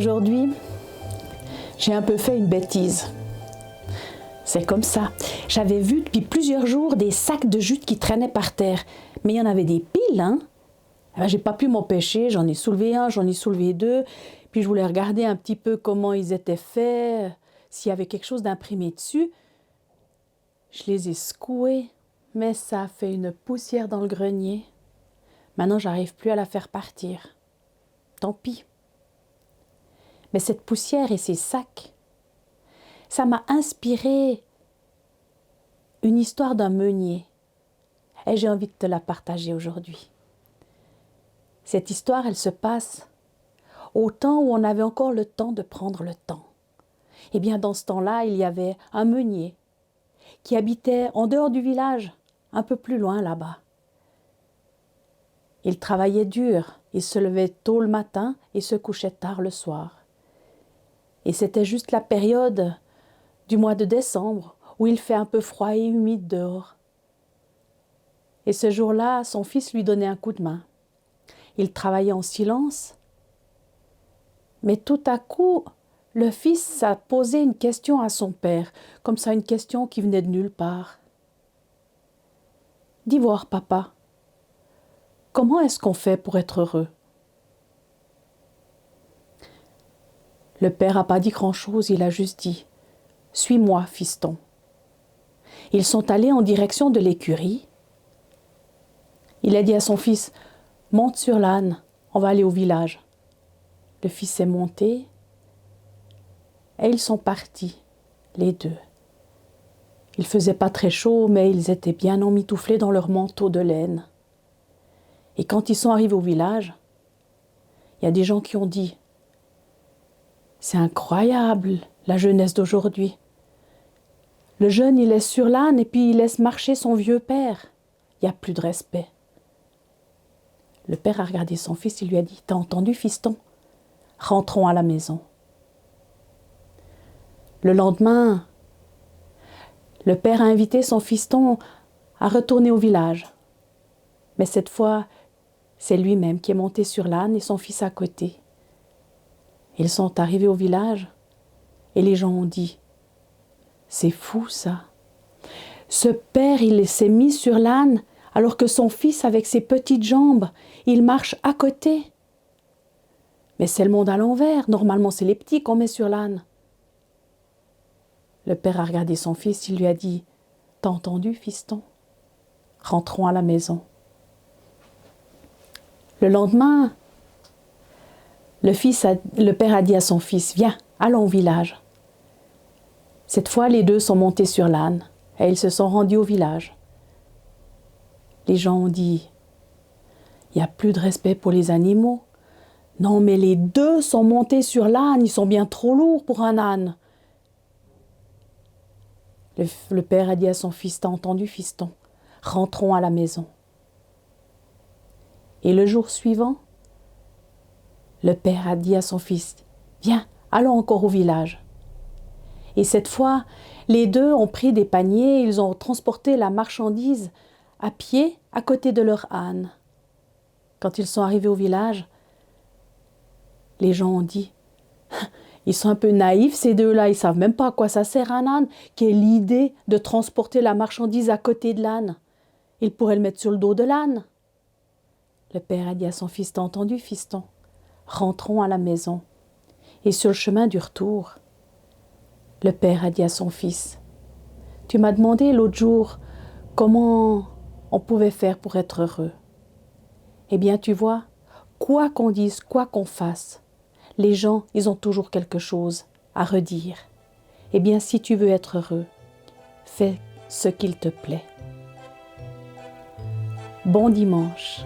Aujourd'hui, j'ai un peu fait une bêtise. C'est comme ça. J'avais vu depuis plusieurs jours des sacs de jute qui traînaient par terre. Mais il y en avait des piles, hein. J'ai pas pu m'empêcher, j'en ai soulevé un, j'en ai soulevé deux. Puis je voulais regarder un petit peu comment ils étaient faits, s'il y avait quelque chose d'imprimé dessus. Je les ai secoués, mais ça a fait une poussière dans le grenier. Maintenant, j'arrive plus à la faire partir. Tant pis. Mais cette poussière et ces sacs, ça m'a inspiré une histoire d'un meunier. Et j'ai envie de te la partager aujourd'hui. Cette histoire, elle se passe au temps où on avait encore le temps de prendre le temps. Eh bien, dans ce temps-là, il y avait un meunier qui habitait en dehors du village, un peu plus loin là-bas. Il travaillait dur, il se levait tôt le matin et se couchait tard le soir. Et c'était juste la période du mois de décembre où il fait un peu froid et humide dehors. Et ce jour-là, son fils lui donnait un coup de main. Il travaillait en silence, mais tout à coup, le fils a posé une question à son père, comme ça une question qui venait de nulle part. « Dis voir, papa, comment est-ce qu'on fait pour être heureux ?» Le père n'a pas dit grand-chose, il a juste dit « Suis-moi, fiston ». Ils sont allés en direction de l'écurie. Il a dit à son fils « Monte sur l'âne, on va aller au village ». Le fils est monté et ils sont partis, les deux. Il faisait pas très chaud, mais ils étaient bien emmitouflés dans leurs manteaux de laine. Et quand ils sont arrivés au village, il y a des gens qui ont dit « C'est incroyable, la jeunesse d'aujourd'hui. Le jeune, il est sur l'âne et puis il laisse marcher son vieux père. Il n'y a plus de respect. » Le père a regardé son fils, il lui a dit « T'as entendu, fiston? Rentrons à la maison. » Le lendemain, le père a invité son fiston à retourner au village. Mais cette fois, c'est lui-même qui est monté sur l'âne et son fils à côté. Ils sont arrivés au village et les gens ont dit « C'est fou ça. Ce père, il s'est mis sur l'âne alors que son fils, avec ses petites jambes, il marche à côté. Mais c'est le monde à l'envers. Normalement, c'est les petits qu'on met sur l'âne. » Le père a regardé son fils, il lui a dit « T'as entendu, fiston? Rentrons à la maison. » Le lendemain, le père a dit à son fils « Viens, allons au village. » Cette fois, les deux sont montés sur l'âne et ils se sont rendus au village. Les gens ont dit « Il n'y a plus de respect pour les animaux. Non, mais les deux sont montés sur l'âne, ils sont bien trop lourds pour un âne. » Le père a dit à son fils « T'as entendu, fiston? Rentrons à la maison. » Et le jour suivant, le père a dit à son fils « Viens, allons encore au village. » Et cette fois, les deux ont pris des paniers, ils ont transporté la marchandise à pied à côté de leur âne. Quand ils sont arrivés au village, les gens ont dit « Ils sont un peu naïfs ces deux-là, ils ne savent même pas à quoi ça sert un âne. Quelle idée de transporter la marchandise à côté de l'âne. Ils pourraient le mettre sur le dos de l'âne. » Le père a dit à son fils « T'as entendu, fiston? Rentrons à la maison. » Et sur le chemin du retour, le père a dit à son fils « Tu m'as demandé l'autre jour comment on pouvait faire pour être heureux. Eh bien, tu vois, quoi qu'on dise, quoi qu'on fasse, les gens, ils ont toujours quelque chose à redire. Eh bien, si tu veux être heureux, fais ce qu'il te plaît. » Bon dimanche.